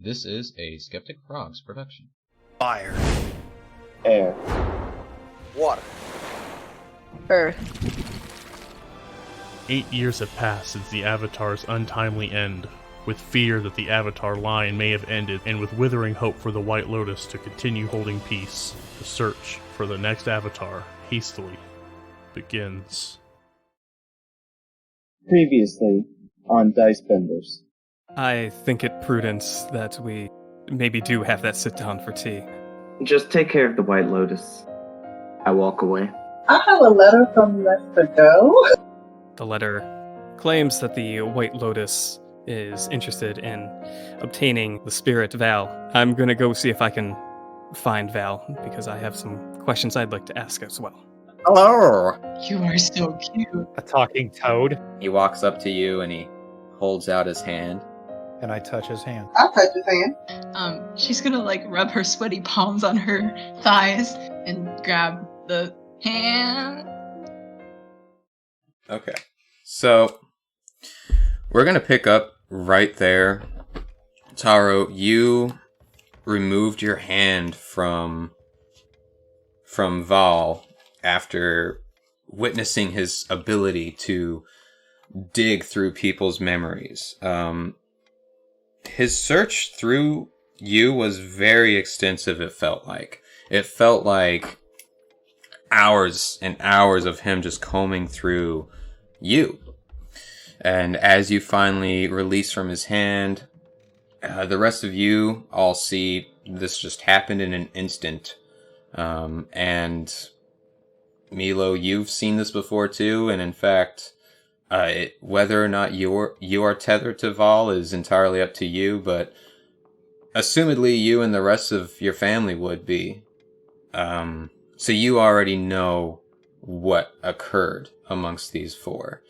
This is a Skeptic Frogs production. Fire. Air. Water. Earth. 8 years have passed since the Avatar's untimely end, with fear that the Avatar line may have ended, and with withering hope for the White Lotus to continue holding peace. The search for the next Avatar hastily begins. Previously on Dicebenders. I think it prudent that we maybe do have that sit down for tea. Just take care of the White Lotus. I walk away. I have a letter from Mr. Go. The letter claims that the White Lotus is interested in obtaining the spirit Val. I'm gonna go see if I can find Val, because I have some questions I'd like to ask as well. Hello! You are so cute. A talking toad. He walks up to you and he holds out his hand. And I touch his hand. I touch his hand. She's gonna rub her sweaty palms on her thighs and grab the hand. Okay. So, we're gonna pick up right there. Taro, you removed your hand from Val after witnessing his ability to dig through people's memories. His search through you was very extensive, it felt like. It felt like hours and hours of him just combing through you. And as you finally release from his hand, the rest of you all see this just happened in an instant. And Meelo, you've seen this before too, and in fact, whether or not you are tethered to Val is entirely up to you, but assumedly you and the rest of your family would be. So you already know what occurred amongst these four.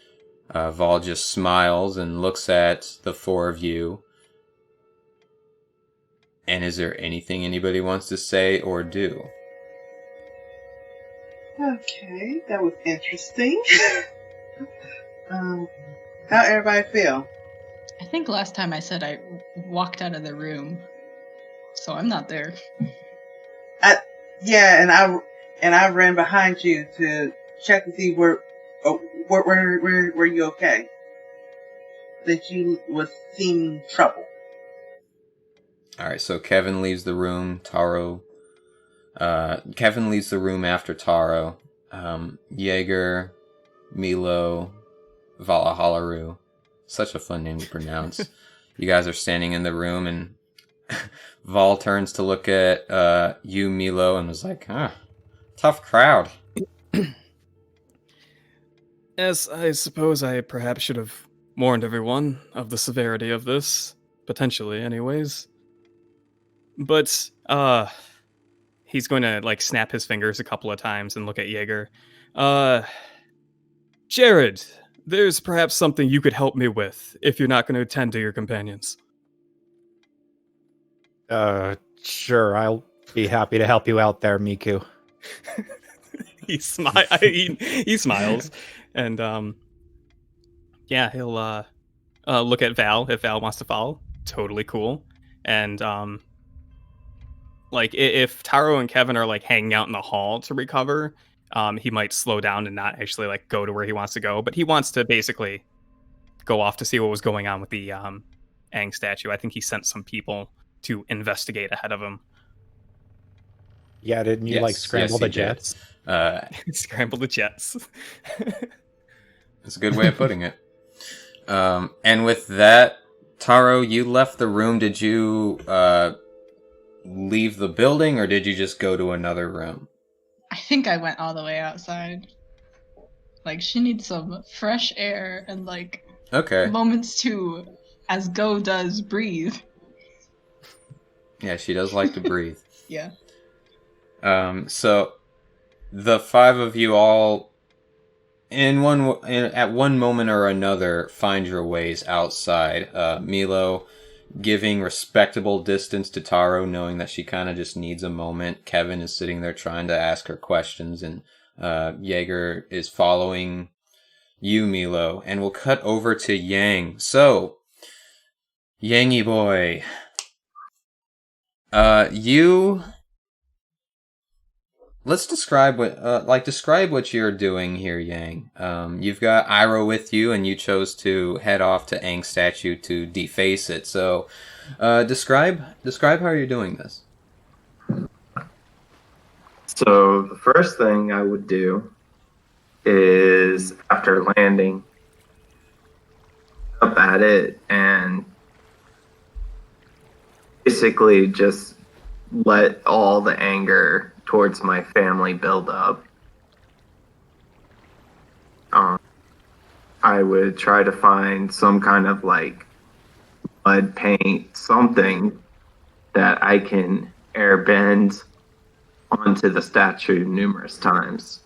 Val just smiles and looks at the four of you. And is there anything anybody wants to say or do? Okay, that was interesting. How everybody feel? I think last time I said I walked out of the room, so I'm not there. I ran behind you to check to see were you okay? That you was seeming trouble. Alright, so Kevin leaves the room, Kevin leaves the room after Taro. Jaeger, Meelo, Valahalaru. Such a fun name to pronounce. You guys are standing in the room, and Val turns to look at you, Meelo, and was like, tough crowd. Yes, I suppose I perhaps should have warned everyone of the severity of this. Potentially, anyways. But, he's going to, snap his fingers a couple of times and look at Jaeger. Jared, there's perhaps something you could help me with, if you're not going to attend to your companions. Sure, I'll be happy to help you out there, Miku. he smiles, and, he'll, look at Val, if Val wants to follow. Totally cool. And, if Taro and Kevin are hanging out in the hall to recover, he might slow down and not actually go to where he wants to go. But he wants to basically go off to see what was going on with the Aang statue. I think he sent some people to investigate ahead of him. Yeah, didn't you scramble the jets? Scramble the jets. That's a good way of putting it. And with that, Taro, you left the room. Did you leave the building, or did you just go to another room? I think I went all the way outside. She needs some fresh air and okay, moments to, as Go does, breathe. Yeah, she does like to breathe. Yeah. So the five of you all at one moment or another find your ways outside. Meelo giving respectable distance to Taro, knowing that she kind of just needs a moment. Kevin is sitting there trying to ask her questions, and Jaeger is following you, Meelo. And we'll cut over to Yaang. So, Yaangy boy, You... Let's describe what you're doing here, Yang. You've got Iroh with you, and you chose to head off to Aang's statue to deface it. So, describe how you're doing this. So the first thing I would do is, after landing, up at it and basically just let all the anger towards my family build up. I would try to find some kind of like mud paint, something that I can airbend onto the statue numerous times.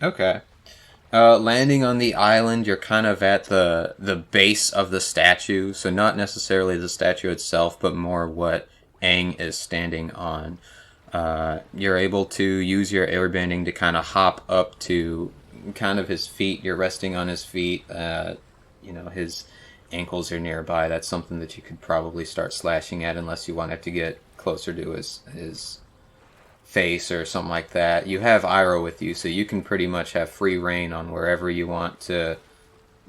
Okay. Landing on the island, you're kind of at the base of the statue, so not necessarily the statue itself, but more what Aang is standing on. You're able to use your airbending to kind of hop up to kind of his feet. You're resting on his feet. His ankles are nearby. That's something that you could probably start slashing at unless you wanted to get closer to his face or something like that. You have Iroh with you, so you can pretty much have free reign on wherever you want to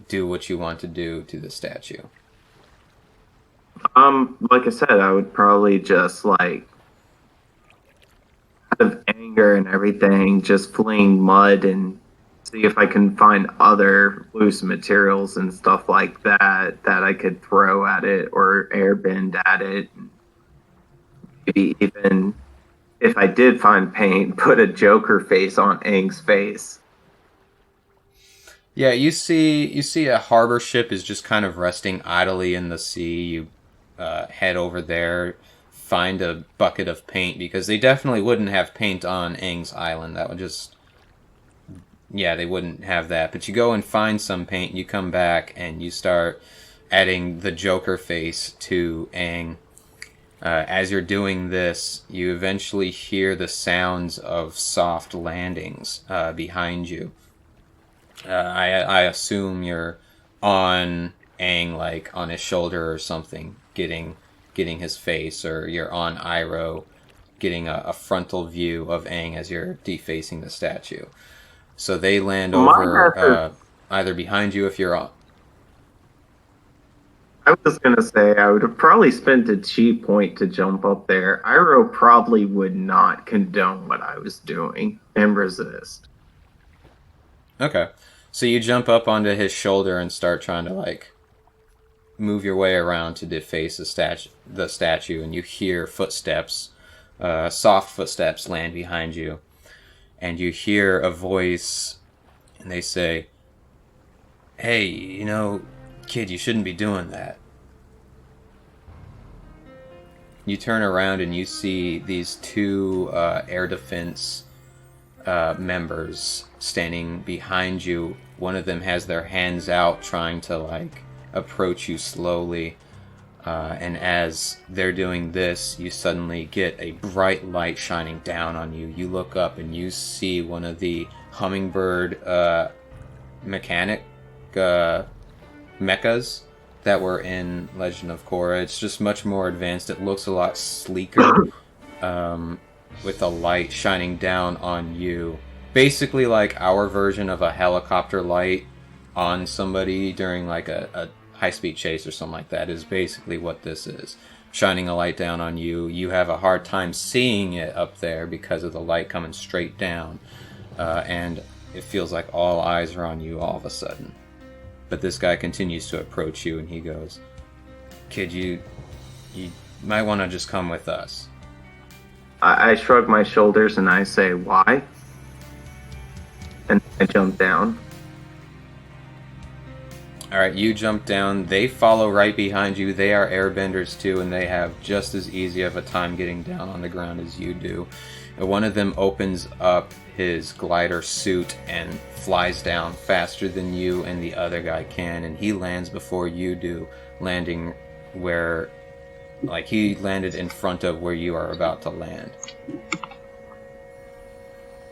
do what you want to do to the statue. Like I said, I would probably just out of anger and everything, just fling mud and see if I can find other loose materials and stuff like that I could throw at it or airbend at it. Maybe even if I did find paint, put a Joker face on Aang's face. Yeah, you see a harbor ship is just kind of resting idly in the sea. You head over there, find a bucket of paint, because they definitely wouldn't have paint on Aang's island. That would just... Yeah, they wouldn't have that. But you go and find some paint, you come back, and you start adding the Joker face to Aang. As you're doing this, you eventually hear the sounds of soft landings behind you. I assume you're on Aang, like on his shoulder or something, getting his face, or you're on Iroh, getting a frontal view of Aang as you're defacing the statue. So they land over either behind you if you're on. I was going to say, I would have probably spent a chi point to jump up there. Iroh probably would not condone what I was doing and resist. Okay. So you jump up onto his shoulder and start trying to, move your way around to deface the statue, and you hear footsteps, soft footsteps land behind you. And you hear a voice, and they say, "Hey, kid, you shouldn't be doing that." You turn around and you see these two air defense members standing behind you. One of them has their hands out trying to approach you slowly. And as they're doing this, you suddenly get a bright light shining down on you. You look up and you see one of the hummingbird mechanic mechas that were in Legend of Korra. It's just much more advanced. It looks a lot sleeker with the light shining down on you. Basically like our version of a helicopter light on somebody during a high-speed chase or something like that is basically what this is. Shining a light down on you. You have a hard time seeing it up there because of the light coming straight down. And it feels like all eyes are on you all of a sudden. But this guy continues to approach you and he goes, "Kid, you might want to just come with us." I shrug my shoulders and I say, "Why?" And I jump down. Alright, you jump down. They follow right behind you. They are airbenders too, and they have just as easy of a time getting down on the ground as you do. And one of them opens up his glider suit and flies down faster than you and the other guy can, and he lands before you do, landing where... he landed in front of where you are about to land.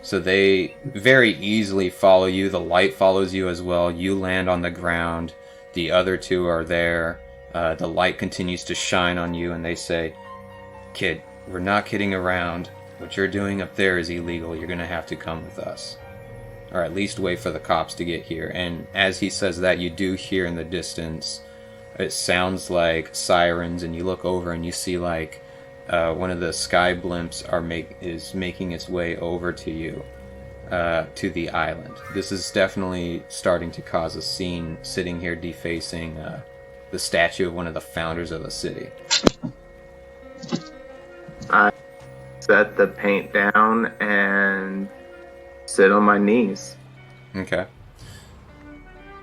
So they very easily follow you. The light follows you as well. You land on the ground. The other two are there. The light continues to shine on you, and they say, "Kid, we're not kidding around. What you're doing up there is illegal. You're going to have to come with us. Or at least wait for the cops to get here." And as he says that, you do hear in the distance, it sounds like sirens, and you look over and you see like one of the sky blimps is making its way over to you, to the island. This is definitely starting to cause a scene, sitting here defacing the statue of one of the founders of the city. I set the paint down and sit on my knees. Okay.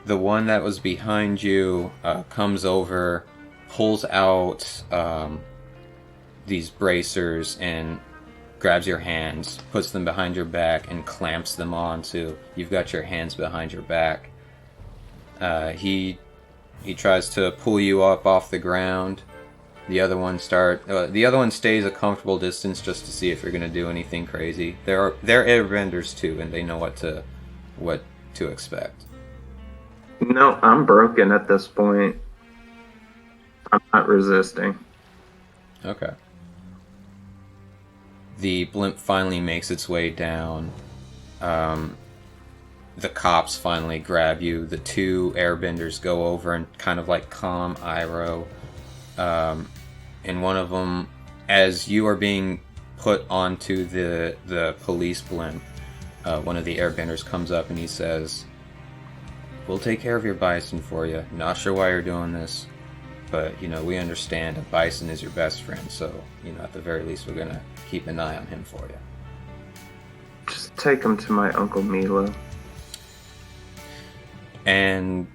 The one that was behind you comes over, pulls out these bracers and grabs your hands, puts them behind your back, and clamps them onto. You've got your hands behind your back. He tries to pull you up off the ground. The other one stays a comfortable distance just to see if you're going to do anything crazy. They're airbenders too, and they know what to expect. No, I'm broken at this point. I'm not resisting. Okay. The blimp finally makes its way down. The cops finally grab you. The two airbenders go over and kind of like calm Iroh. And one of them, as you are being put onto the police blimp, one of the airbenders comes up and he says, "We'll take care of your bison for you. Not sure why you're doing this, but, we understand. A bison is your best friend, so, at the very least, we're gonna keep an eye on him for you." Just take him to my Uncle Meelo. And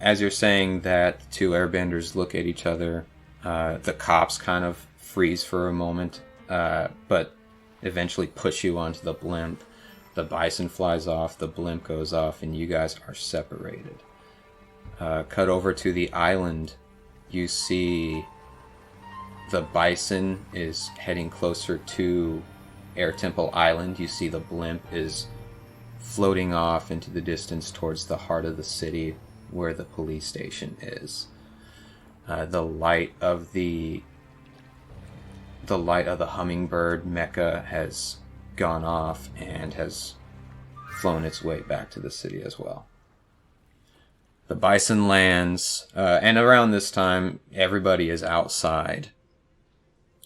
as you're saying that, the two airbenders look at each other. The cops kind of freeze for a moment, but eventually push you onto the blimp. The bison flies off, the blimp goes off, and you guys are separated. Cut over to the island. You see the bison is heading closer to Air Temple Island. You see the blimp is floating off into the distance towards the heart of the city where the police station is. The light of the hummingbird mecha has gone off and has flown its way back to the city as well. The bison lands, and around this time, everybody is outside.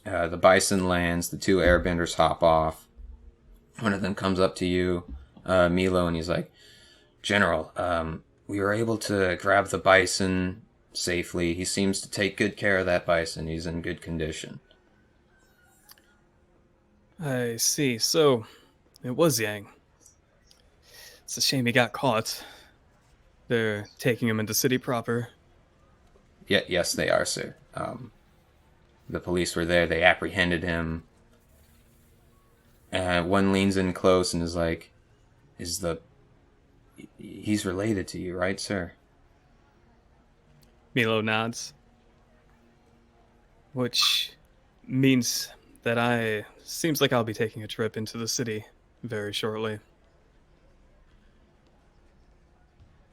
The bison lands, the two airbenders hop off. One of them comes up to you, Meelo, and he's like, "General, we were able to grab the bison safely. He seems to take good care of that bison. He's in good condition." I see. So, it was Yaang. It's a shame he got caught. They're taking him into city proper. Yes, they are, sir. The police were there. They apprehended him. One leans in close and is like, he's related to you, right, sir?" Meelo nods. Which means that seems like I'll be taking a trip into the city very shortly.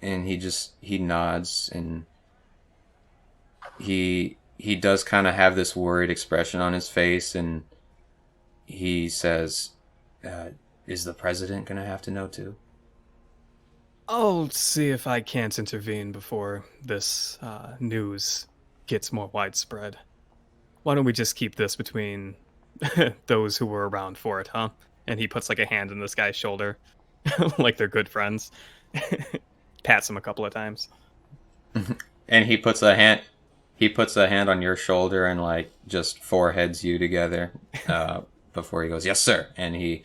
And he nods, and he does kind of have this worried expression on his face, and he says, "Is the president going to have to know too?" I'll see if I can't intervene before this news gets more widespread. Why don't we just keep this between those who were around for it, huh? And he puts like a hand on this guy's shoulder, like they're good friends. Pats him a couple of times. And he puts a hand on your shoulder and like just foreheads you together before he goes, "Yes, sir." And he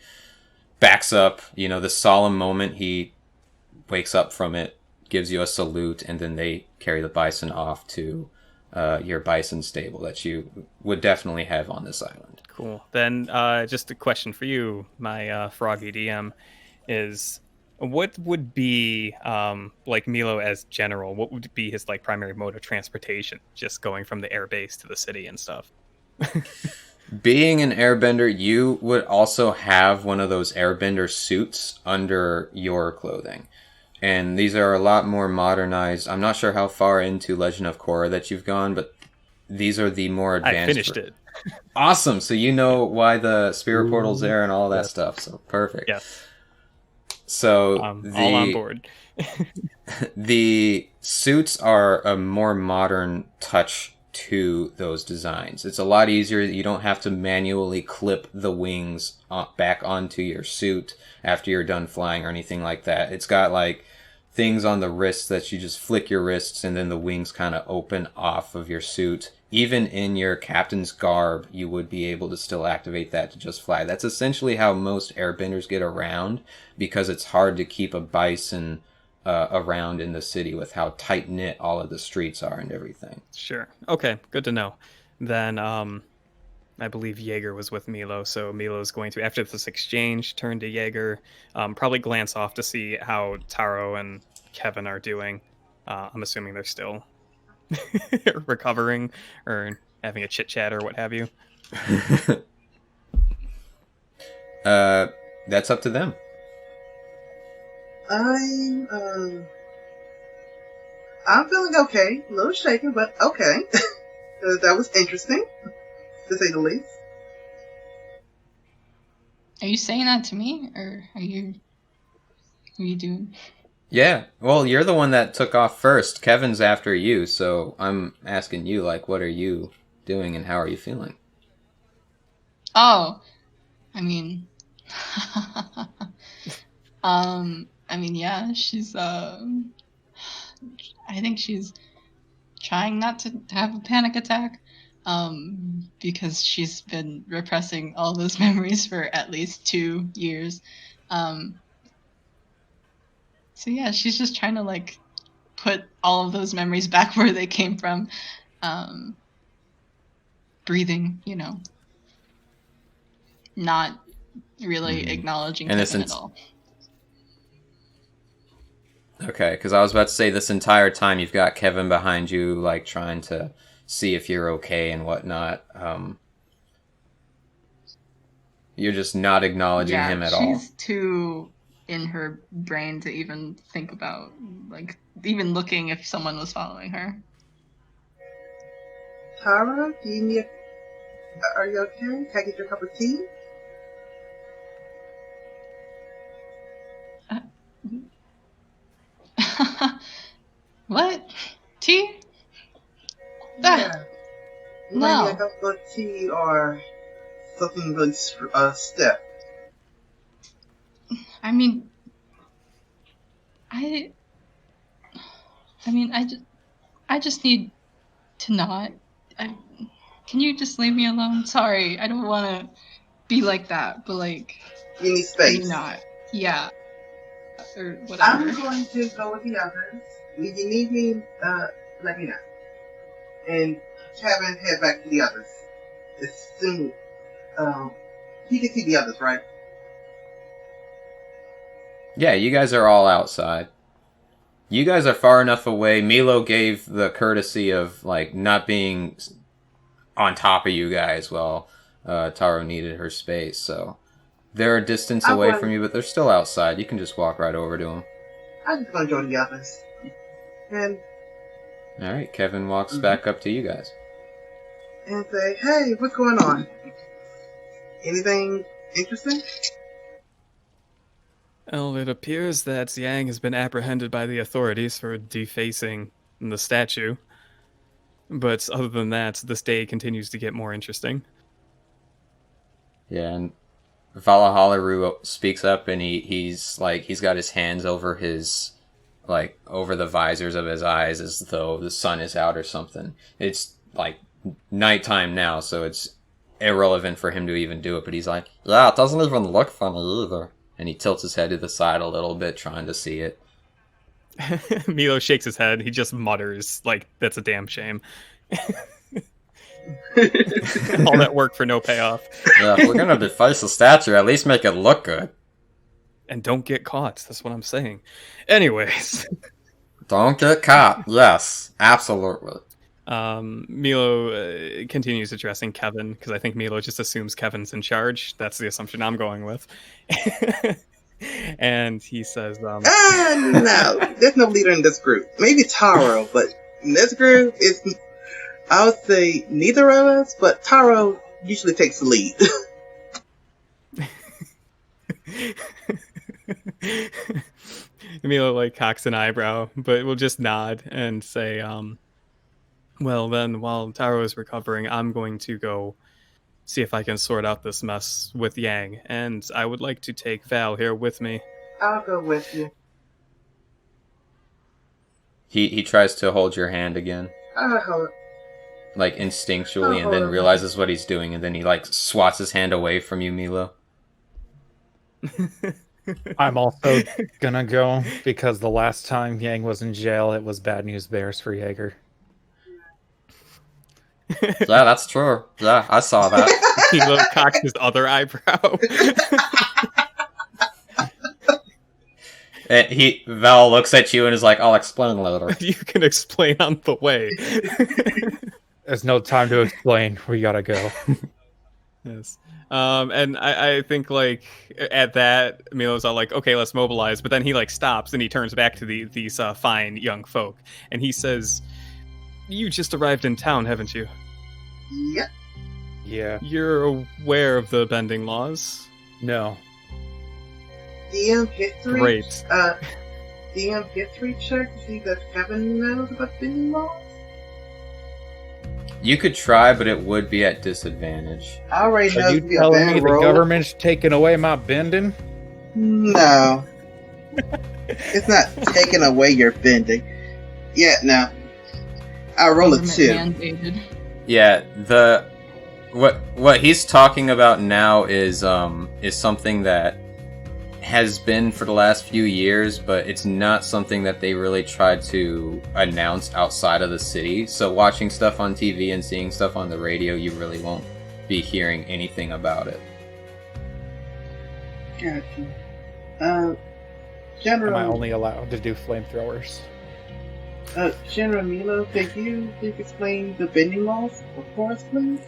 backs up. This solemn moment, he wakes up from it, gives you a salute, and then they carry the bison off to your bison stable that you would definitely have on this island. Cool. Then just a question for you, my froggy DM, is what would be like Meelo as general? What would be his like primary mode of transportation? Just going from the air base to the city and stuff. Being an airbender, you would also have one of those airbender suits under your clothing. And these are a lot more modernized. I'm not sure how far into Legend of Korra that you've gone, but these are the more advanced. I finished it. Awesome. So you know why the spirit portal's there and all that stuff. So perfect. Yes. So all on board. The suits are a more modern touch to those designs. It's a lot easier. You don't have to manually clip the wings back onto your suit after you're done flying or anything like that. It's got like things on the wrists that you just flick your wrists and then the wings kind of open off of your suit. Even in your captain's garb, you would be able to still activate that to just fly. That's essentially how most airbenders get around, because it's hard to keep a bison around in the city with how tight-knit all of the streets are and everything. Sure. Okay, good to know. Then I believe Jaeger was with Meelo, so Milo's going to, after this exchange, turn to Jaeger, probably glance off to see how Taro and Kevin are doing. I'm assuming they're still recovering or having a chit-chat or what have you. That's up to them. I'm feeling okay. A little shaken, but okay. That was interesting, to say the least. Are you saying that to me, or are you doing? Yeah, well, you're the one that took off first. Kevin's after you, so I'm asking you, like, what are you doing and how are you feeling? Oh, I mean, yeah, she's, I think she's trying not to have a panic attack, because she's been repressing all those memories for at least 2 years. So yeah, she's just trying to, like, put all of those memories back where they came from. Breathing, not really acknowledging Kevin at all. Okay, because I was about to say, this entire time you've got Kevin behind you, like, trying to see if you're okay and whatnot. You're just not acknowledging him at all. She's too in her brain to even think about, like, even looking if someone was following her. Tara, are you okay? Can I get your cup of tea? What? Tea? Yeah. No. Maybe a cup of tea or something really stiff. I mean, I just need to not. Can you just leave me alone? Sorry, I don't want to be like that, but, like, you need space. Can you not? Yeah. Or whatever. I'm going to go with the others. If you need me, let me know. And Kevin, head back to the others. As soon, you can see the others, right? Yeah, you guys are all outside. You guys are far enough away. Meelo gave the courtesy of, like, not being on top of you guys while Taro needed her space, so they're a distance away from you, but they're still outside. You can just walk right over to them. I'm just going to join the others. And alright, Kevin walks back up to you guys. And say, hey, what's going on? Anything interesting? Well, it appears that Yaang has been apprehended by the authorities for defacing the statue. But other than that, this day continues to get more interesting. Yeah, and Valahalaru speaks up, and he's got his hands over his, like, over the visors of his eyes as though the sun is out or something. It's, like, nighttime now, so it's irrelevant for him to even do it, but he's like, yeah, it doesn't even look funny either. And he tilts his head to the side a little bit, trying to see it. Meelo shakes his head. He just mutters, like, that's a damn shame. All that work for no payoff. Yeah, if we're gonna deface the statue, at least make it look good. And don't get caught, that's what I'm saying. Anyways. Don't get caught, yes, absolutely. Meelo continues addressing Kevin, because I think Meelo just assumes Kevin's in charge. That's the assumption I'm going with. And he says, no, there's no leader in this group. Maybe Taro, but in this group, I would say neither of us, but Taro usually takes the lead. Meelo like cocks an eyebrow, but will just nod and say, well then, while Taro is recovering, I'm going to go see if I can sort out this mess with Yaang, and I would like to take Val here with me. I'll go with you. He tries to hold your hand again. Like instinctually, and then realizes what he's doing, and then he like swats his hand away from you, Meelo. I'm also gonna go because the last time Yaang was in jail, it was bad news bears for Jaeger. Yeah, that's true. Yeah, I saw that. He cocks his other eyebrow. And Val looks at you and is like, "I'll explain later." You can explain on the way. There's no time to explain. We gotta go. Yes. And I think like at that, Meelo's all like, okay, let's mobilize. But then he like stops and he turns back to these fine young folk. And he says, you just arrived in town, haven't you? Yep. Yeah. You're aware of the bending laws? No. DM history? Great. DM history check to see that Kevin knows about bending laws? You could try, but it would be at disadvantage. I already know. Are you telling me the government's taking away my bending? No. It's not taking away your bending. Yeah, no. I'll roll a 2. Mandated. Yeah, what he's talking about now is something that has been for the last few years, but it's not something that they really tried to announce outside of the city. So watching stuff on TV and seeing stuff on the radio, you really won't be hearing anything about it. Gotcha. General... Am I only allowed to do flamethrowers? General Meelo, could you please explain the bending laws, of course, please?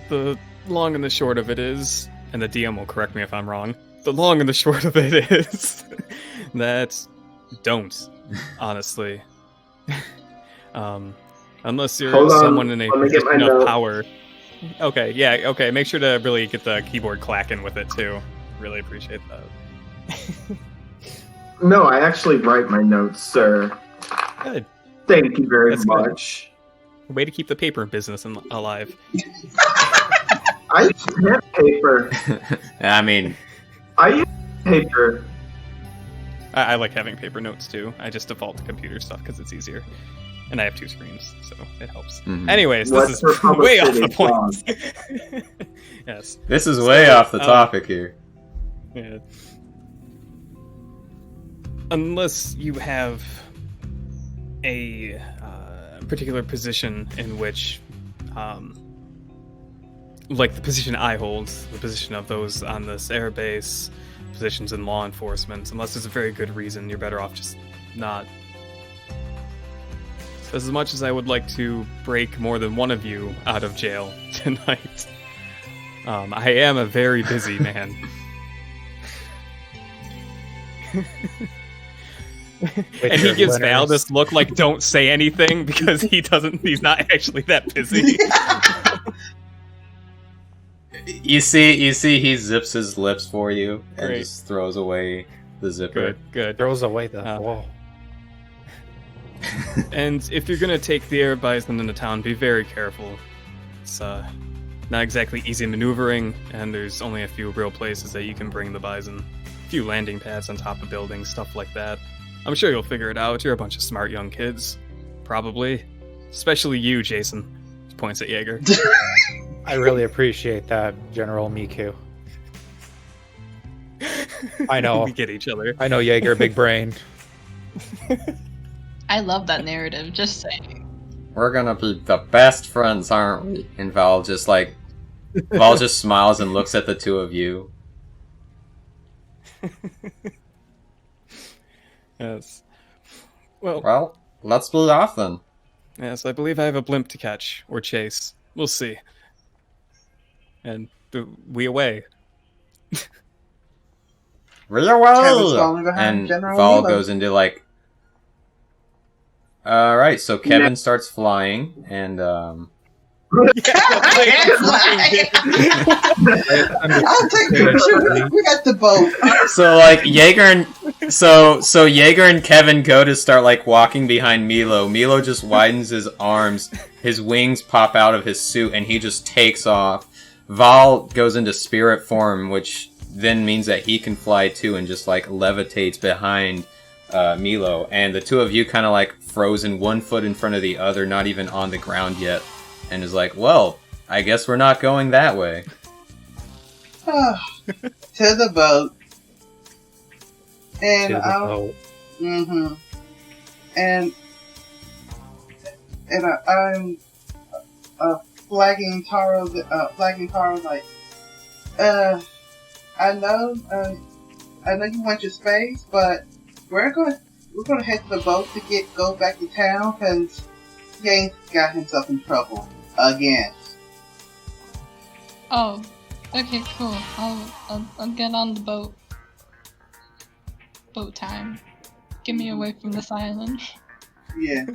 The long and the short of it is, and the DM will correct me if I'm wrong, the long and the short of it is that don't, honestly. Unless you're someone in a position of power. Okay, yeah, okay, make sure to really get the keyboard clacking with it too. Really appreciate that. No, I actually write my notes, sir. Good. Thank you very That's much. Good. Way to keep the paper business alive. I use paper. I mean... I use paper. I like having paper notes too. I just default to computer stuff because it's easier. And I have 2 screens, so it helps. Mm-hmm. Anyways, this is way off the point. Yes. This is way off the topic here. Yeah. Unless you have a particular position in which, like the position I hold, the position of those on this airbase, positions in law enforcement, unless there's a very good reason, you're better off just not. As much as I would like to break more than one of you out of jail tonight, I am a very busy man. And he gives Val this look like don't say anything because he's not actually that busy. You see he zips his lips for you and Great. just throws away the zipper. Good. Throws away the wall. And if you're gonna take the air bison into town, be very careful. It's not exactly easy maneuvering, and there's only a few real places that you can bring the bison. A few landing pads on top of buildings, stuff like that. I'm sure you'll figure it out. You're a bunch of smart young kids. Probably. Especially you, Jason. He points at Jaeger. I really appreciate that, General Miku. I know. We get each other. I know Jaeger, big brain. I love that narrative, just saying. We're gonna be the best friends, aren't we? And Val just smiles and looks at the two of you. Yes. Well, let's be off then. Yes, I believe I have a blimp to catch, or chase. We'll see. And we away. Kevin's Kevin's falling behind and General Val Meelo. goes into like. All right, so Kevin starts flying, and I'll take the We got the boat. so like Jaeger and Kevin go to start like walking behind Meelo. Meelo just widens his arms, his wings pop out of his suit, and he just takes off. Val goes into spirit form, which then means that he can fly too, and just like levitates behind Meelo. And the two of you kind of like frozen, one foot in front of the other, not even on the ground yet, and is like, well, I guess we're not going that way. To the boat. And To the boat. Mm-hmm. And I'm flagging Taro like, I know you want your space, but we're gonna head to the boat to go back to town because Yaang got himself in trouble again. Oh, okay, cool. I'll get on the boat. Boat time. Get me away from this island. Yeah.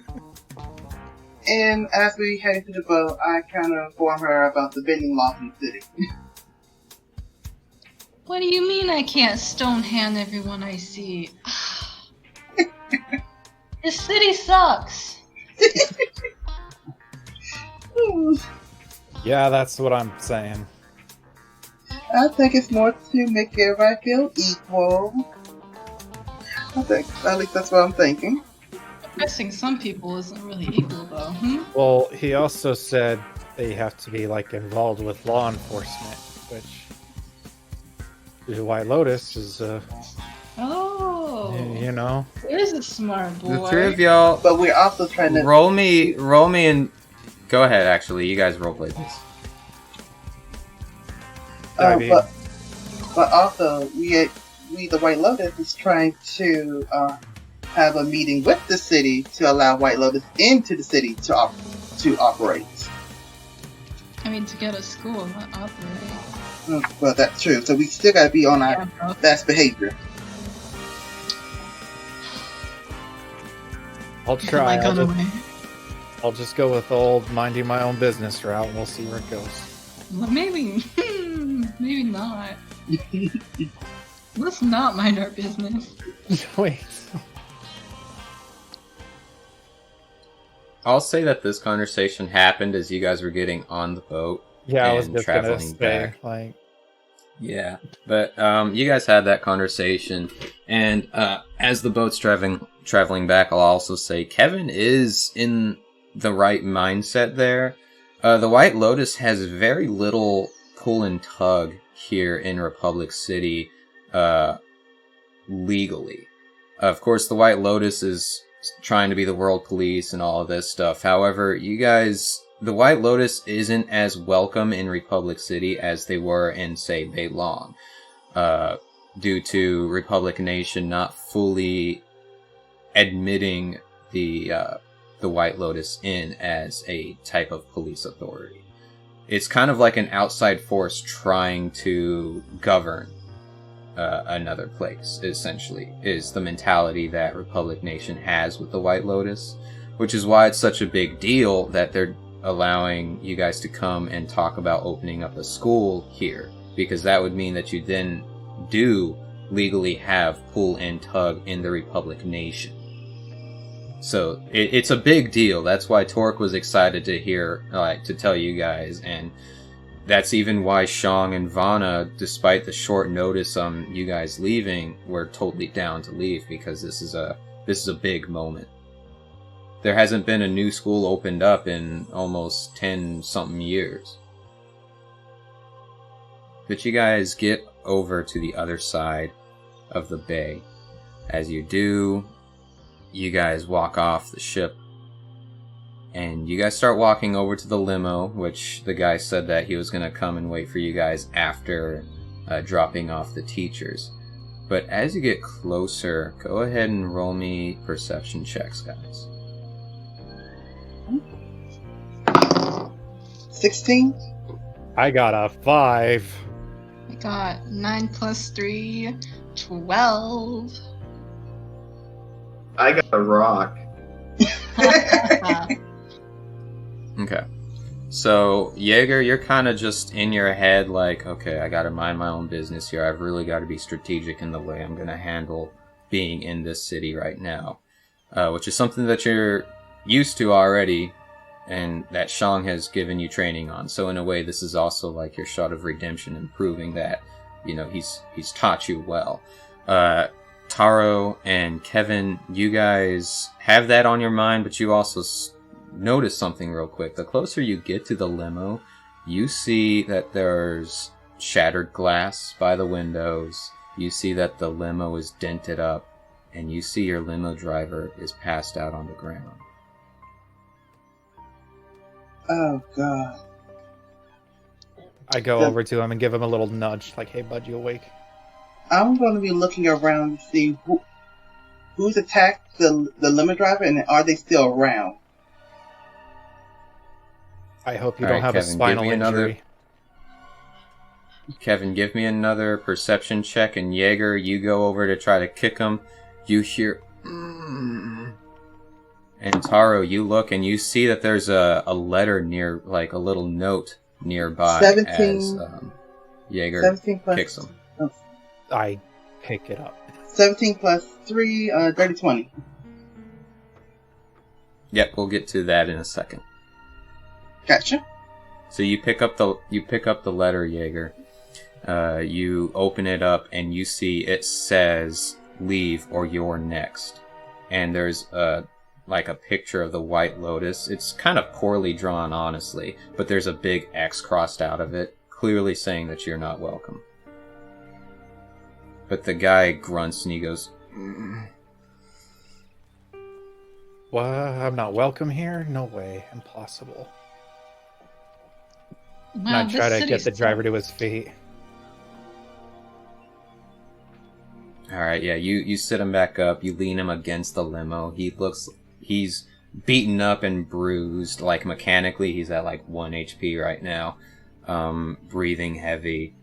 And as we head to the boat, I kind of inform her about the bending laws in the city. What do you mean I can't stone hand everyone I see? This city sucks. Yeah, that's what I'm saying. I think it's more to make everybody feel equal. At least that's what I'm thinking. Oppressing some people isn't really equal, though. Well, he also said they have to be like involved with law enforcement, which the White Lotus is, Oh. you know. There's a smart boy. The three of y'all, but we're also trying to roll me, and go ahead. Actually, you guys roleplay this. But also we the White Lotus is trying to have a meeting with the city to allow White Lotus into the city to operate. I mean, to get a school, not operate. Well, that's true. So we still gotta be on our best behavior. I'll try. I'll just go with the old minding my own business route, and we'll see where it goes. Well, maybe not. Let's not mind our business. Wait. I'll say that this conversation happened as you guys were getting on the boat. Yeah, I was and just traveling gonna say, back. like. Yeah, but you guys had that conversation, and as the boat's traveling back, I'll also say Kevin is in the right mindset there. The White Lotus has very little pull and tug here in Republic City, legally. Of course, the White Lotus is trying to be the world police and all of this stuff. However, you guys, the White Lotus isn't as welcome in Republic City as they were in, say, Beilong, due to Republic Nation not fully admitting the White Lotus in as a type of police authority. It's kind of like an outside force trying to govern another place, essentially, is the mentality that Republic Nation has with the White Lotus, which is why it's such a big deal that they're allowing you guys to come and talk about opening up a school here, because that would mean that you then do legally have pull and tug in the Republic Nation. So it's a big deal. That's why Torque was excited to hear, to tell you guys, and that's even why Shang and Vanna, despite the short notice on you guys leaving, were totally down to leave, because this is a big moment. There hasn't been a new school opened up in almost 10-something years. But you guys get over to the other side of the bay. As you do, you guys walk off the ship, and you guys start walking over to the limo, which the guy said that he was going to come and wait for you guys after dropping off the teachers. But as you get closer, go ahead and roll me perception checks, guys. 16? I got a 5. I got 9 plus 3, 12. I got a rock. Okay. So, Jaeger, you're kind of just in your head like, okay, I gotta mind my own business here. I've really got to be strategic in the way I'm gonna handle being in this city right now. Which is something that you're used to already, and that Shang has given you training on. So in a way, this is also like your shot of redemption and proving that, you know, he's taught you well. Taro and Kevin, you guys have that on your mind, but you also notice something real quick. The closer you get to the limo, you see that there's shattered glass by the windows. You see that the limo is dented up, and you see your limo driver is passed out on the ground. Oh, God. I go over to him and give him a little nudge, like, hey, bud, you awake? I'm going to be looking around to see who's attacked the limo driver, and are they still around? I hope you All don't right, have Kevin, a spinal injury. Kevin, give me another perception check, and Jaeger, you go over to try to kick him. You hear... And Taro, you look and you see that there's a letter near, like a little note nearby 17, as Jaeger 17 plus, kicks him. I pick it up. 17 plus 3, dirty 20. Yep, we'll get to that in a second. Gotcha. So you pick up the letter, Jaeger. You open it up and you see it says "Leave or you're next," and there's like a picture of the White Lotus. It's kind of poorly drawn, honestly, but there's a big X crossed out of it, clearly saying that you're not welcome. But the guy grunts and he goes, What? I'm not welcome here? No way. Impossible. And I try to get the driver to his feet. Alright, yeah, you sit him back up, you lean him against the limo. He's beaten up and bruised, like mechanically he's at like 1 HP right now. Breathing heavy.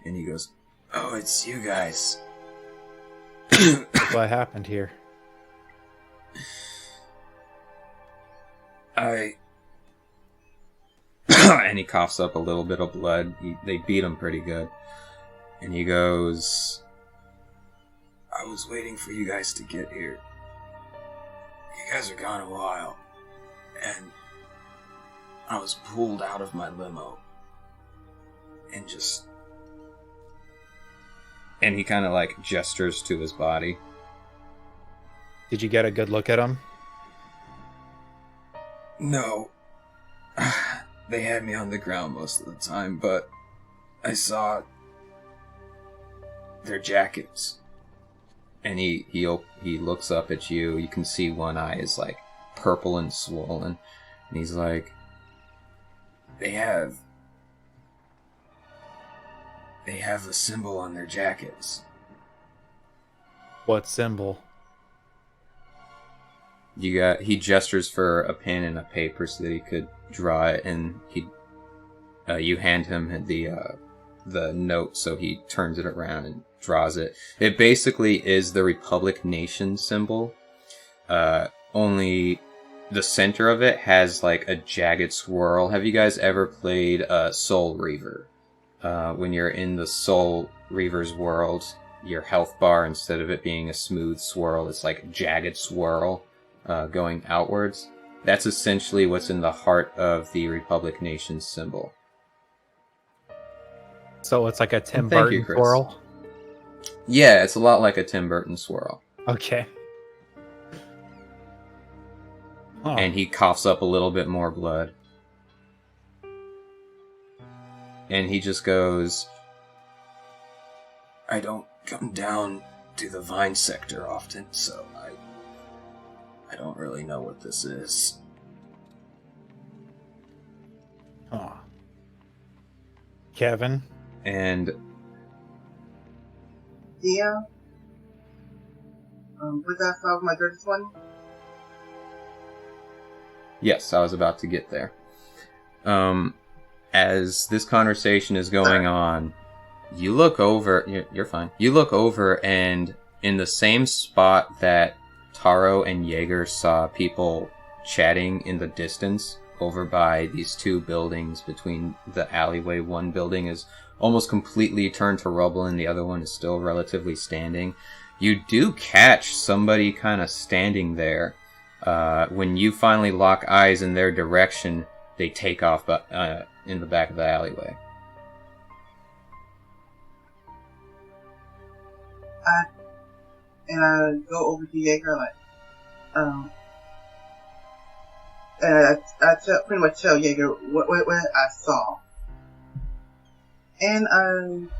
And he goes, "Oh, it's you guys." What happened here? And he coughs up a little bit of blood. They beat him pretty good. And he goes, "I was waiting for you guys to get here. You guys are gone a while. And I was pulled out of my limo. And just..." And he kind of like gestures to his body. Did you get a good look at him? No. They had me on the ground most of the time, but I saw their jackets. And he looks up at you. You can see one eye is like purple and swollen. And he's like, They have a symbol on their jackets." What symbol? He gestures for a pen and a paper so that he could draw it, and you hand him the note, so he turns it around and draws it. It basically is the Republic Nation symbol, only the center of it has like a jagged swirl. Have you guys ever played Soul Reaver? When you're in the Soul Reaver's world, your health bar, instead of it being a smooth swirl, it's like a jagged swirl going outwards. That's essentially what's in the heart of the Republic Nation symbol. So it's like a Tim Thank Burton you, Chris. swirl? Yeah, it's a lot like a Tim Burton swirl. Okay. Huh. And he coughs up a little bit more blood. And he just goes, "I don't come down to the Vine sector often, so I don't really know what this is." Huh. Kevin? And Yeah. Was that solve my dirty 20? yes, I was about to get there. As this conversation is going on, You look over. You're fine. You look over, and in the same spot that Taro and Jaeger saw people chatting in the distance, over by these two buildings between the alleyway, one building is almost completely turned to rubble, and the other one is still relatively standing. You do catch somebody kind of standing there. When you finally lock eyes in their direction, they take off in the back of the alleyway. And I go over to Jaeger, like, and I pretty much tell Jaeger what I saw. And I'm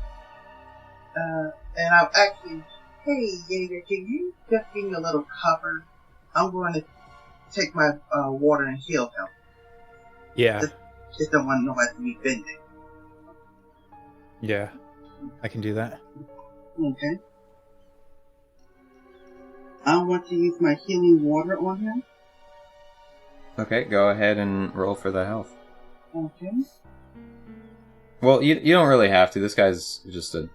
actually, hey Jaeger, can you just give me a little cover? I'm going to take my water and heal him. Yeah. Just don't want nobody to be bending. Yeah. I can do that. Okay. I want to use my healing water on him. Okay, go ahead and roll for the health. Okay. Well, you don't really have to. This guy's just a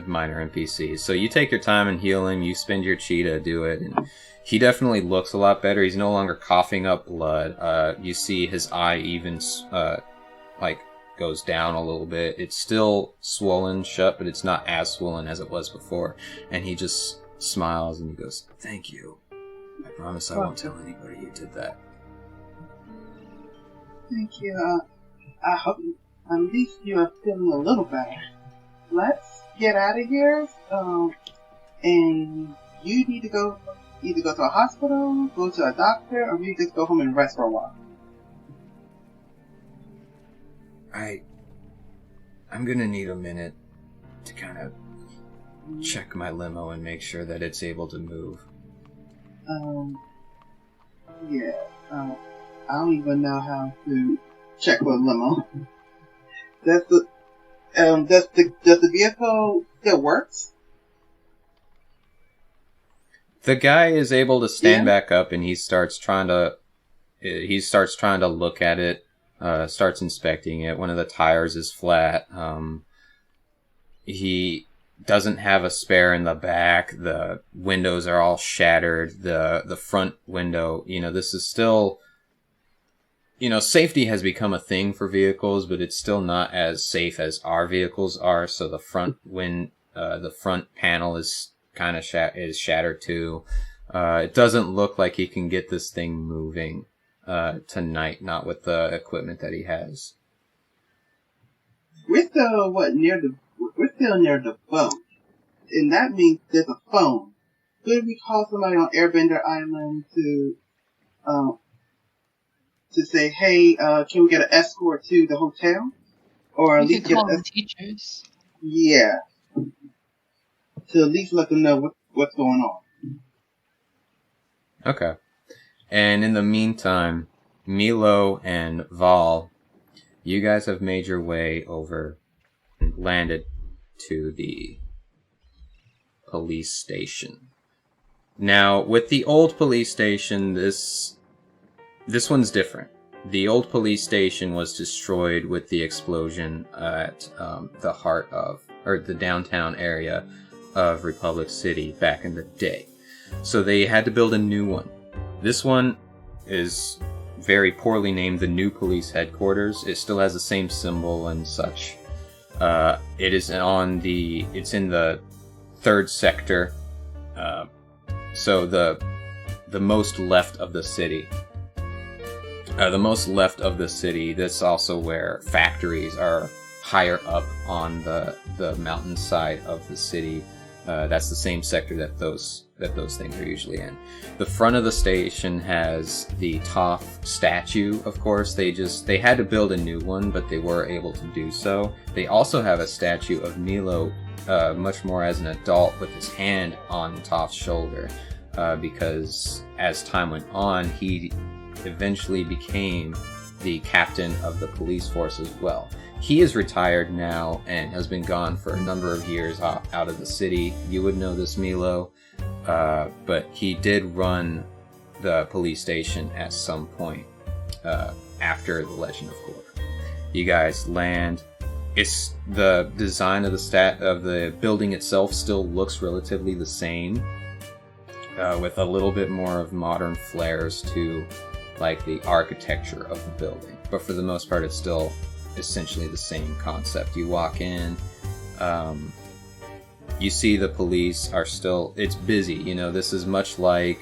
minor NPC. So you take your time and heal him. You spend your chi to do it. And he definitely looks a lot better. He's no longer coughing up blood. You see his eye even goes down a little bit. It's still swollen shut, but it's not as swollen as it was before. And he just smiles and he goes, "Thank you. I promise I won't tell anybody you did that." Thank you. I hope at least you are feeling a little better. Let's get out of here. And you need to either go to a hospital, go to a doctor, or you just go home and rest for a while. I'm gonna need a minute to kind of check my limo and make sure that it's able to move. Yeah. I don't even know how to check with a limo. Does the vehicle still works? The guy is able to stand back up, and he starts trying to look at it, starts inspecting it. One of the tires is flat. He doesn't have a spare in the back. The windows are all shattered. The front window, this is still, safety has become a thing for vehicles, but it's still not as safe as our vehicles are. So the front panel is kind of shattered too. It doesn't look like he can get this thing moving tonight, not with the equipment that he has. We're still near the boat, and that means there's a phone. Could we call somebody on Airbender Island to say, hey, can we get an escort to the hotel? Or at least call the teachers. Yeah. To at least let them know what's going on. Okay. And in the meantime, Meelo and Val, you guys have made your way over and landed to the police station. Now, with the old police station, this one's different. The old police station was destroyed with the explosion at the heart of, or the downtown area of Republic City back in the day. So they had to build a new one. This one is very poorly named the New Police Headquarters. It still has the same symbol and such. It's in the 3rd sector. So the most left of the city. That's also where factories are higher up on the mountainside of the city. That's the same sector that those things are usually in. The front of the station has the Toph statue, of course. They had to build a new one, but they were able to do so. They also have a statue of Meelo, much more as an adult, with his hand on Toph's shoulder, because as time went on, he eventually became the captain of the police force as well. He is retired now and has been gone for a number of years out of the city. You would know this, Meelo, but he did run the police station at some point after the Legend of Korra. You guys land it's the design of the building itself still looks relatively the same, with a little bit more of modern flares to like the architecture of the building. But for the most part, it's still essentially the same concept. You walk in, you see the police are still, it's busy. You know, this is much like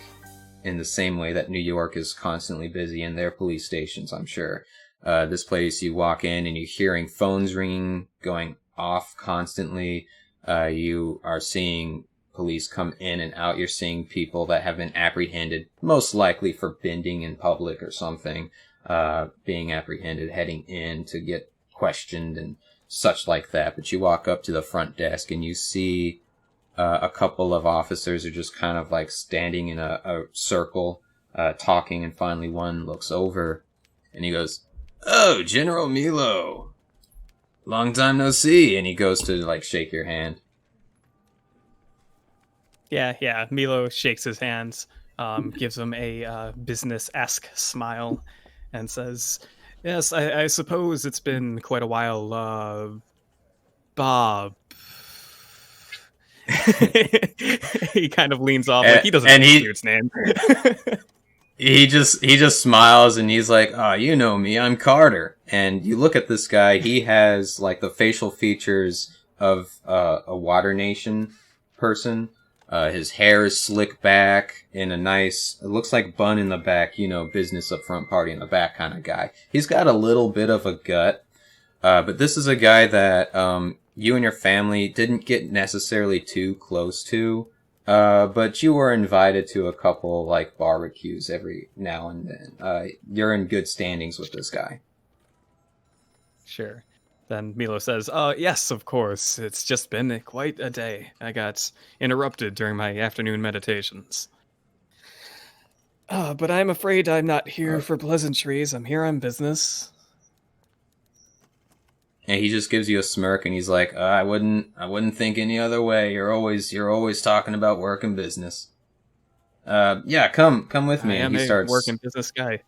in the same way that New York is constantly busy in their police stations, I'm sure. This place, you walk in and you're hearing phones ringing, going off constantly. You are seeing police come in and out. You're seeing people that have been apprehended, most likely for bending in public or something, being apprehended, heading in to get questioned and such like that. But you walk up to the front desk and you see a couple of officers are just kind of like standing in a circle, talking, and finally one looks over and he goes, "Oh, General Meelo, long time no see," and he goes to like shake your hand. Yeah. Meelo shakes his hands, gives him a business-esque smile, and says, "Yes, I suppose it's been quite a while, Bob." He kind of leans off, like he doesn't know the dude's name. He just smiles and he's like, "Oh, you know me, I'm Carter." And you look at this guy, he has like the facial features of a Water Nation person. His hair is slick back in a nice, it looks like bun in the back, you know, business up front, party in the back kind of guy. He's got a little bit of a gut, but this is a guy that you and your family didn't get necessarily too close to. But you were invited to a couple, like, barbecues every now and then. You're in good standings with this guy. Sure. Then Meelo says, yes, of course. It's just been quite a day. I got interrupted during my afternoon meditations. But I'm afraid I'm not here for pleasantries. I'm here on business." And he just gives you a smirk, and he's like, "I wouldn't think any other way. You're always talking about work and business. Yeah, come with me." I am and he a starts work and business guy.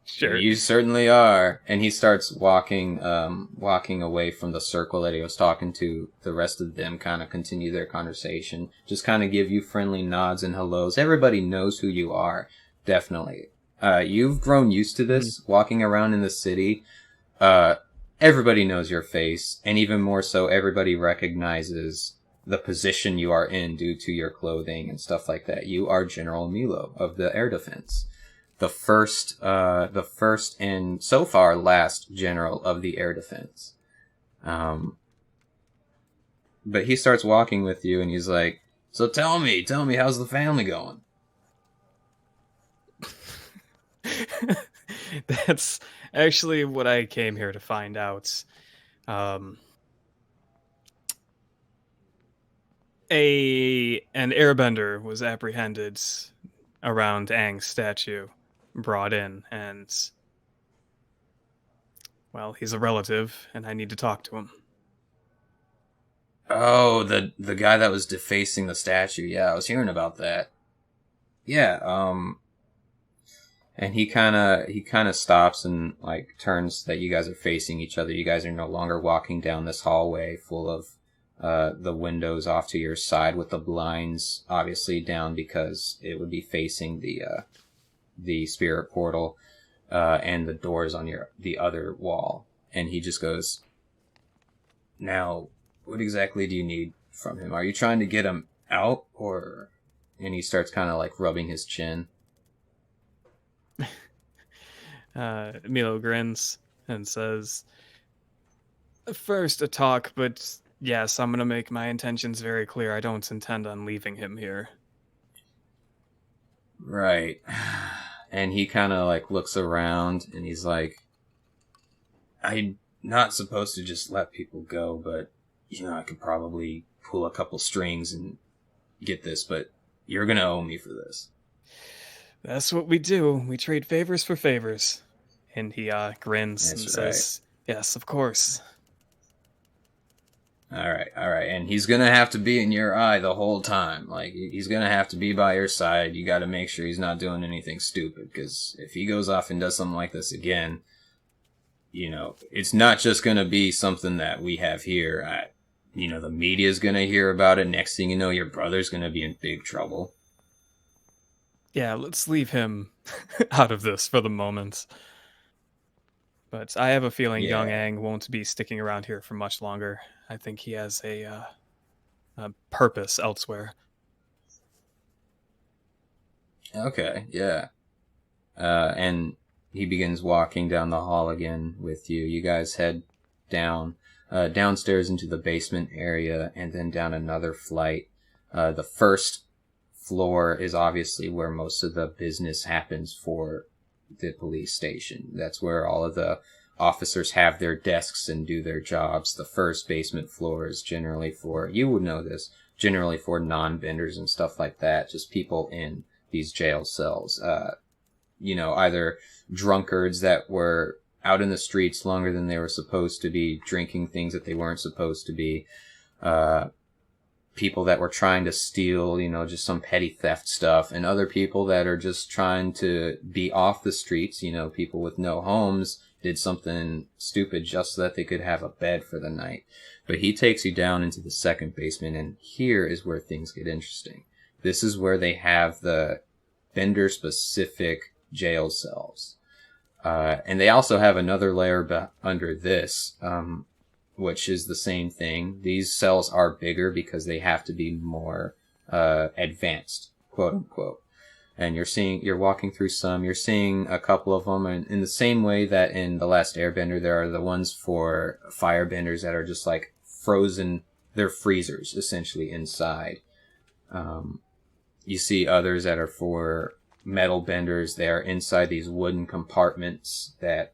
Sure. You certainly are. And he starts walking away from the circle that he was talking to. The rest of them kind of continue their conversation, just kind of give you friendly nods and hellos. Everybody knows who you are, definitely. You've grown used to this, walking around in the city. Everybody knows your face, and even more so, everybody recognizes the position you are in due to your clothing and stuff like that. You are General Meelo of the Air Defense. The first and so far last general of the Air Defense. But he starts walking with you and he's like, "So tell me, how's the family going?" That's actually what I came here to find out. An airbender was apprehended around Aang's statue, brought in, and well, he's a relative, and I need to talk to him. Oh, the guy that was defacing the statue. Yeah, I was hearing about that. Yeah, and he kind of stops and like turns that you guys are facing each other. You guys are no longer walking down this hallway full of the windows off to your side with the blinds obviously down because it would be facing the spirit portal, and the doors on the other wall. And he just goes, "Now, what exactly do you need from him? Are you trying to get him out, or?" And he starts kind of like rubbing his chin. Meelo grins and says, "First a talk, but yes, I'm gonna make my intentions very clear. I don't intend on leaving him here." Right. And he kind of like looks around and he's like, "I'm not supposed to just let people go, but you know, I could probably pull a couple strings and get this, but you're gonna owe me for this." "That's what we do. We trade favors for favors." And he grins and That's says, "Yes, of course." All right. And he's going to have to be in your eye the whole time. Like, he's going to have to be by your side. You got to make sure he's not doing anything stupid, because if he goes off and does something like this again, it's not just going to be something that we have here. The media's going to hear about it. Next thing you know, your brother's going to be in big trouble. Yeah, let's leave him out of this for the moment. But I have a feeling Yaang won't be sticking around here for much longer. I think he has a purpose elsewhere. Okay, yeah. And he begins walking down the hall again with you. You guys head downstairs into the basement area and then down another flight. The first floor is obviously where most of the business happens for the police station. That's where all of the officers have their desks and do their jobs. The first basement floor is generally you would know this, generally for non-benders and stuff like that, just people in these jail cells. Either drunkards that were out in the streets longer than they were supposed to be, drinking things that they weren't supposed to be, people that were trying to steal, just some petty theft stuff, and other people that are just trying to be off the streets, people with no homes did something stupid just so that they could have a bed for the night. But he takes you down into the second basement, and here is where things get interesting. This is where they have the bender-specific jail cells. And they also have another layer under this, which is the same thing. These cells are bigger because they have to be more advanced, quote unquote. And you're walking through you're seeing a couple of them, and in the same way that in The Last Airbender, there are the ones for firebenders that are just like frozen. They're freezers, essentially, inside. You see others that are for metal benders. They are inside these wooden compartments that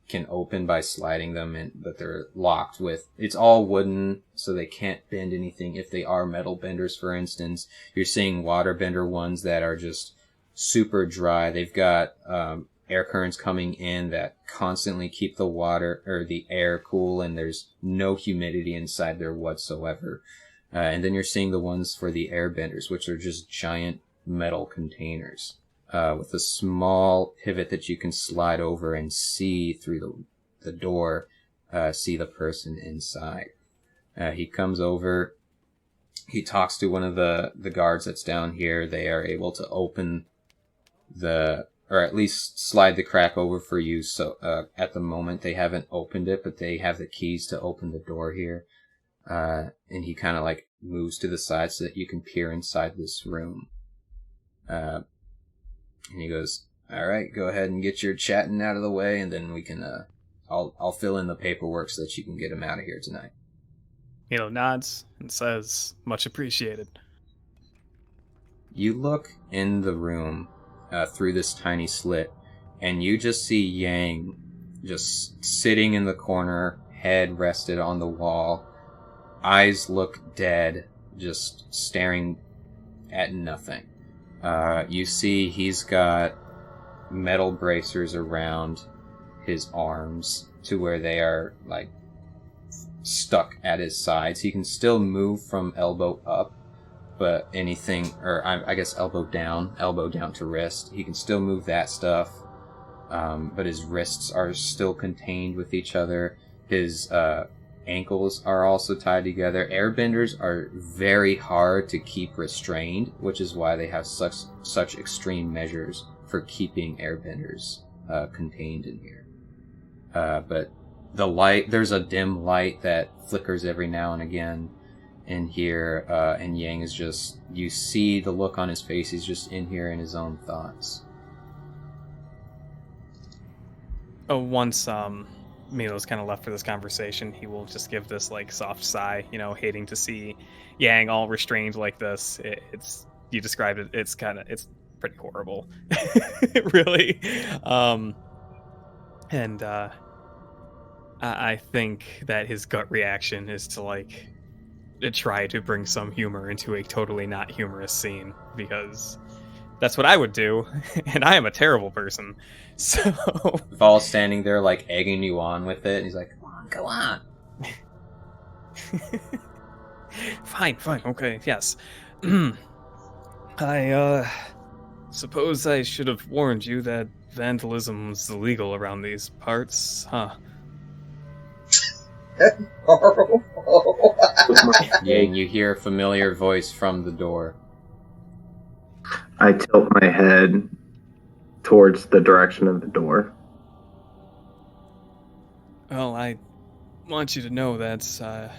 can open by sliding them, but they're locked with, it's all wooden, so they can't bend anything if they are metal benders, for instance. You're seeing water bender ones that are just super dry. They've got air currents coming in that constantly keep the water or the air cool, and there's no humidity inside there whatsoever. And then you're seeing the ones for the air benders, which are just giant metal containers with a small pivot that you can slide over and see through the door, see the person inside. He comes over, he talks to one of the guards that's down here. They are able to open or at least slide the crack over for you. So at the moment they haven't opened it, but they have the keys to open the door here. And he kind of like moves to the side so that you can peer inside this room. And he goes, "All right, go ahead and get your chatting out of the way, and then we can, I'll fill in the paperwork so that you can get him out of here tonight." Meelo nods and says, "Much appreciated." You look in the room through this tiny slit, and you just see Yaang just sitting in the corner, head rested on the wall, eyes look dead, just staring at nothing. You see he's got metal bracers around his arms to where they are like stuck at his sides. He can still move from elbow up, but I guess elbow down to wrist. He can still move that stuff, but his wrists are still contained with each other. His ankles are also tied together. Airbenders are very hard to keep restrained, which is why they have such extreme measures for keeping airbenders contained in here. But the light, there's a dim light that flickers every now and again in here, and Yaang is just, you see the look on his face, he's just in here in his own thoughts. Once Meelo's kind of left for this conversation, he will just give this like soft sigh, hating to see Yaang all restrained like this. You described it, it's pretty horrible. Really. And I think that his gut reaction is to try to bring some humor into a totally not humorous scene, because that's what I would do, and I am a terrible person. So Val's standing there like egging you on with it, and he's like, "Come on, go on." Fine, okay, yes. I suppose I should have warned you that vandalism's illegal around these parts, huh? Horrible. Yang, you hear a familiar voice from the door. I tilt my head towards the direction of the door. Well, I want you to know that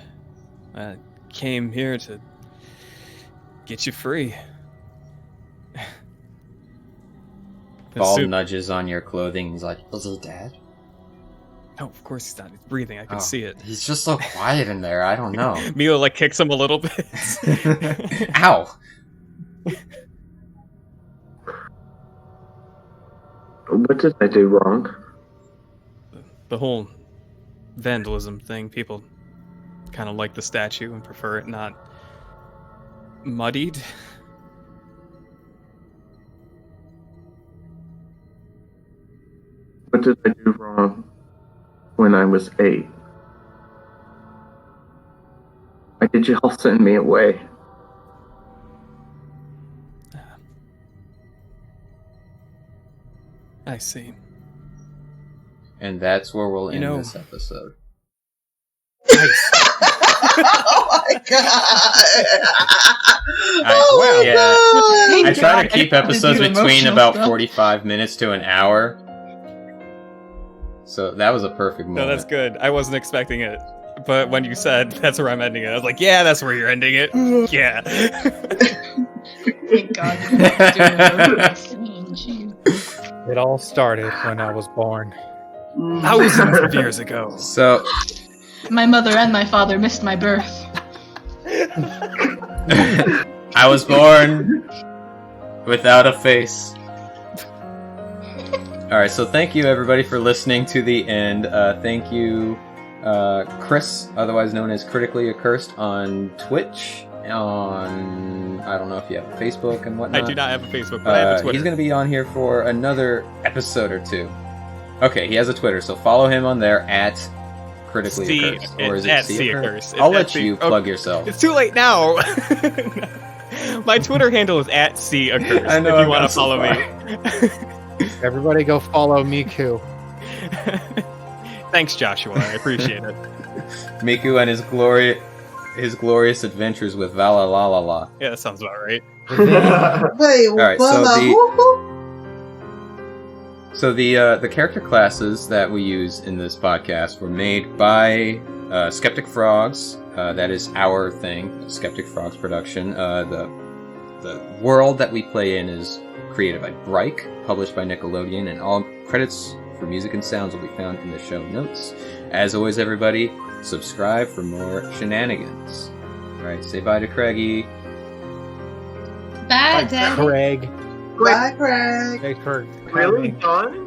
I came here to get you free. Ball nudges on your clothing. He's like, "Was he dead?" No, of course he's not. He's breathing. I can see it. He's just so quiet in there. I don't know. Meelo like kicks him a little bit. Ow! What did I do wrong? The whole vandalism thing. People kind of like the statue and prefer it not muddied. What did I do wrong when I was 8? Why did y'all send me away? I see. And that's where we'll end know- this episode. Oh my god! I try to keep episodes between about 45 minutes to an hour. So that was a perfect moment. No, that's good. I wasn't expecting it. But when you said that's where I'm ending it, I was like, yeah, that's where you're ending it. Yeah. Thank God you're not doing a scene. Jeez. It all started when I was born. Thousands of years ago. So, My mother and my father missed my birth. I was born without a face. Alright, so thank you everybody for listening to the end. Thank you, Chris, otherwise known as Critically Accursed, on Twitch, on... I don't know if you have Facebook and whatnot. I do not have a Facebook, but I have a Twitter. He's going to be on here for another episode or two. Okay, he has a Twitter, so follow him on there at Critically Accursed. Or is it at C Accursed? I'll let you plug yourself. It's too late now. My Twitter handle is at C Accursed. I know, if you want to follow me. Everybody go follow Miku. Thanks, Joshua. I appreciate it. Miku and his glorious adventures with Valalalala. Yeah, that sounds about right. Wait, Alright, so the character classes that we use in this podcast were made by Skeptic Frogs. That is our thing, Skeptic Frogs production. The world that we play in is created by Bryke, published by Nickelodeon, and all credits for music and sounds will be found in the show notes. As always, everybody, subscribe for more shenanigans. Alright, say bye to Craigie. Bye, Daddy. Craig. Bye, Craig. Hey, Craig. Really done?